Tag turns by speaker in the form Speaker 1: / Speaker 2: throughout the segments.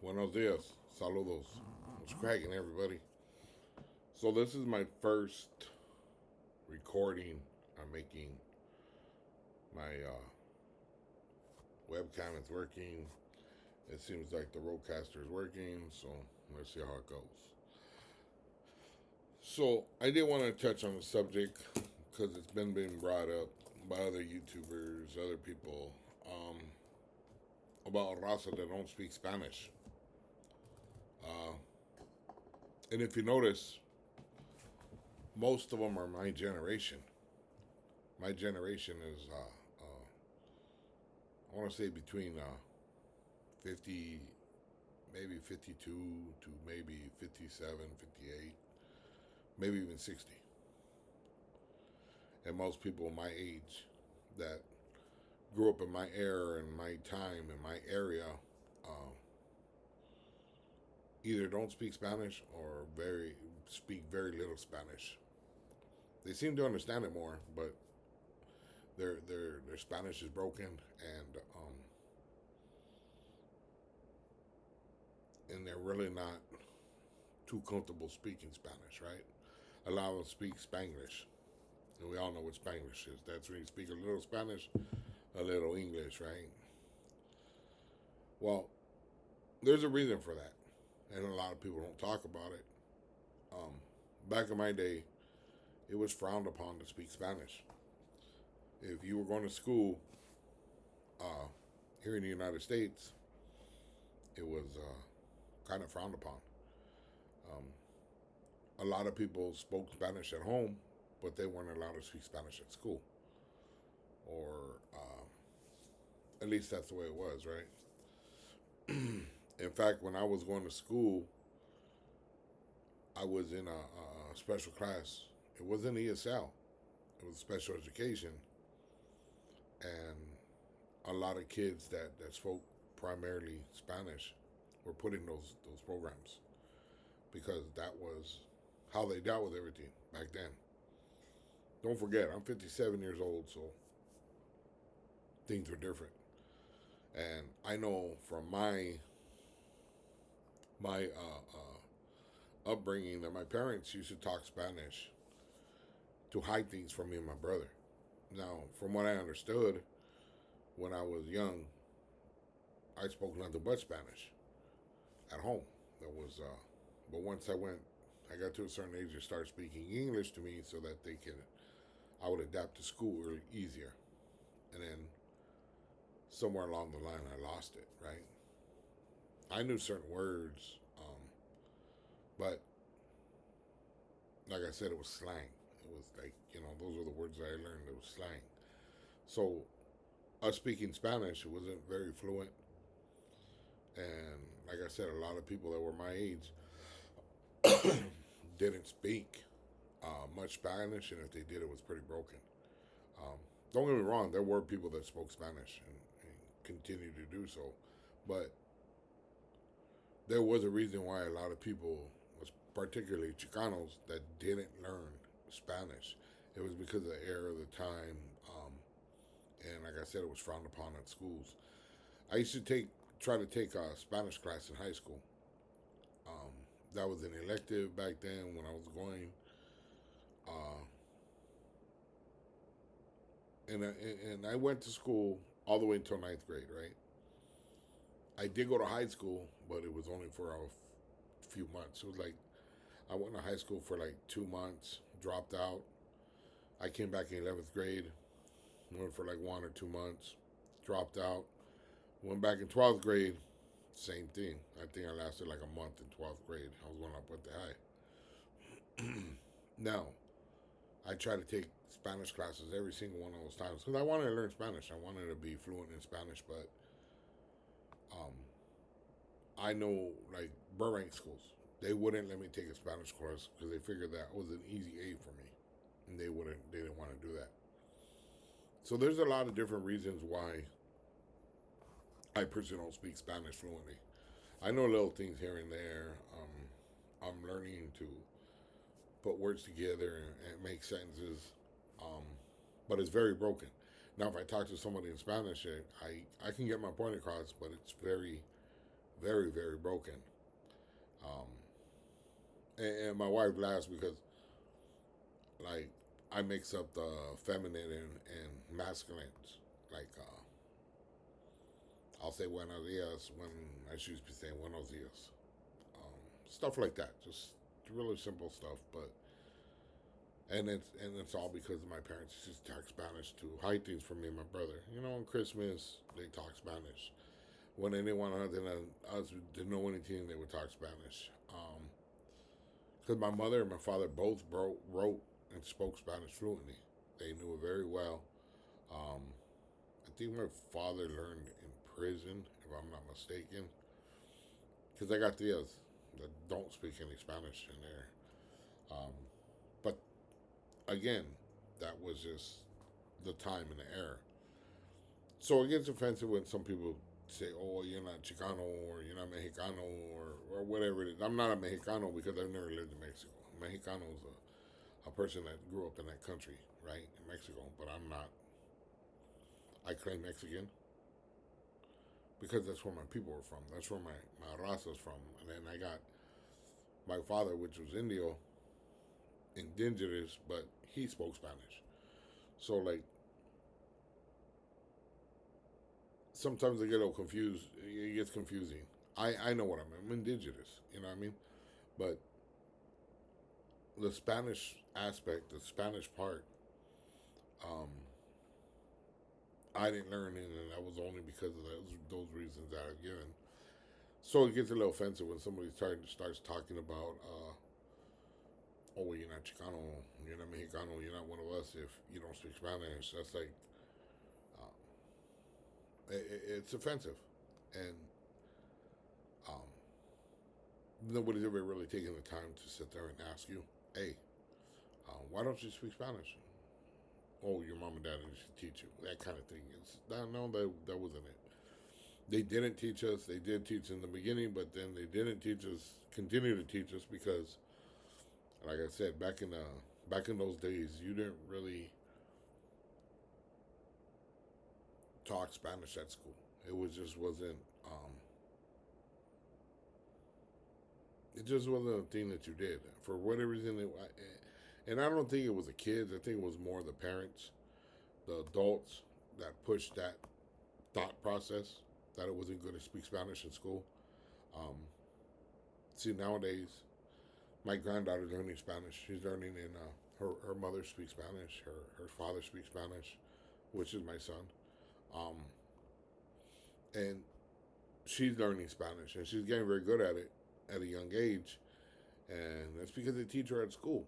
Speaker 1: Buenos dias. Saludos. What's cracking, everybody? So, this is my first recording. I'm making my webcam is working. It seems like the roadcaster is working. So, let's see how it goes. So, I did want to touch on the subject because it's been being brought up by other YouTubers, other people, about raza that don't speak Spanish. And if you notice, most of them are my generation. My generation is, I want to say between 50, maybe 52 to maybe 57, 58, maybe even 60. And most people my age that grew up in my era and my time in my area uh, either don't speak Spanish or very speak very little Spanish. They seem to understand it more, but their Spanish is broken, and they're really not too comfortable speaking Spanish, right? A lot of them speak Spanglish, and we all know what Spanglish is. That's when you speak a little Spanish, a little English, right? Well, there's a reason for that, and a lot of people don't talk about it. Back in my day, it was frowned upon to speak Spanish. If you were going to school here in the United States, it was kind of frowned upon. A lot of people spoke Spanish at home, but they weren't allowed to speak Spanish at school. Or at least that's the way it was, right? In fact, when I was going to school, I was in a special class. It wasn't ESL, it was special education. And a lot of kids that spoke primarily Spanish were put in those programs because that was how they dealt with everything back then. Don't forget, I'm 57 years old, so things were different. And I know from my upbringing that my parents used to talk Spanish to hide things from me and my brother. Now, from what I understood when I was young, I spoke nothing but Spanish at home. That was, but once I got to a certain age, they started speaking English to me so that I would adapt to school easier. And then somewhere along the line, I lost it. Right? I knew certain words, but like I said, it was slang. It was like, those were the words that I learned. It was slang. So us speaking Spanish, it wasn't very fluent. And like I said, a lot of people that were my age didn't speak much Spanish, and if they did, it was pretty broken. Don't get me wrong, there were people that spoke Spanish and continue to do so, but there was a reason why a lot of people, was particularly Chicanos, that didn't learn Spanish. It was because of the era of the time, and like I said, it was frowned upon at schools. I used to try to take a Spanish class in high school. That was an elective back then when I was going, and I went to school all the way until ninth grade. Right, I did go to high school, but it was only for a few months. It was like I went to high school for like 2 months, dropped out. I came back in 11th grade, went for like 1 or 2 months, dropped out. Went back in 12th grade, same thing. I think I lasted like a month in 12th grade. I was going up with the high. Now, I tried to take Spanish classes every single one of those times because I wanted to learn Spanish. I wanted to be fluent in Spanish, but I know like Burbank schools, they wouldn't let me take a Spanish course because they figured that was an easy A for me, and they didn't want to do that. So there's a lot of different reasons why I personally don't speak Spanish fluently. I know little things here and there. I'm learning to put words together and make sentences, but it's very broken. Now, if I talk to somebody in Spanish, I can get my point across, but it's very, very, very broken. Um, and my wife laughs because, like, I mix up the feminine and masculines. Like, I'll say buenos dias when I should be saying buenos dias. Stuff like that. Just really simple stuff, but and it's all because of my parents just talk Spanish to hide things from me and my brother. You know, on Christmas they talk Spanish. When anyone other than us didn't know anything, they would talk Spanish. Because my mother and my father both wrote and spoke Spanish fluently. They knew it very well. Um, I think my father learned in prison, if I'm not mistaken, because I got tias that don't speak any Spanish in there. Um, but again, that was just the time and the era. So it gets offensive when some people say, "Oh, you're not Chicano or you're not Mexicano or whatever it is." I'm not a Mexicano because I've never lived in Mexico. Mexicano is a person that grew up in that country, right, in Mexico. But I'm not. I claim Mexican because that's where my people are from. That's where my raza is from. And then I got my father, which was Indio, indigenous, but he spoke Spanish. So like sometimes I get a little confused. It gets confusing. I know what I mean. I'm indigenous. You know what I mean? But the Spanish aspect, the Spanish part, um, I didn't learn it, and that was only because of those reasons that I've given. So it gets a little offensive when somebody starts talking about, oh, well, you're not Chicano, you're not Mexicano, you're not one of us if you don't speak Spanish. That's like, uh, it's offensive. And um, nobody's ever really taken the time to sit there and ask you, hey, why don't you speak Spanish? Oh, your mom and dad didn't teach you. That kind of thing. No, that wasn't it. They didn't teach us. They did teach in the beginning, but then they didn't teach us. Continue to teach us because, like I said, back in those days, you didn't really talk Spanish at school. It was just wasn't. It just wasn't a thing that you did for whatever reason. And I don't think it was the kids. I think it was more the parents, the adults that pushed that thought process that it wasn't good to speak Spanish in school. Um, See, nowadays, my granddaughter's learning Spanish. She's learning in her mother speaks Spanish. Her father speaks Spanish, which is my son. Um, and she's learning Spanish, and she's getting very good at it at a young age. And that's because they teach her at school.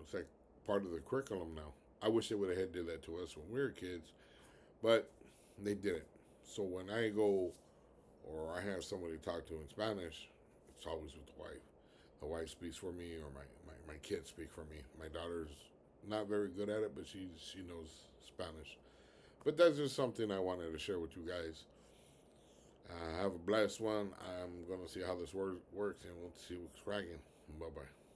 Speaker 1: It's like part of the curriculum now. I wish they would have did that to us when we were kids, but they didn't. So when I go or I have somebody to talk to in Spanish, it's always with the wife. The wife speaks for me, or my kids speak for me. My daughter's not very good at it, but she knows Spanish. But that's just something I wanted to share with you guys. Have a blessed one. I'm going to see how this works, and we'll see what's cracking. Bye bye.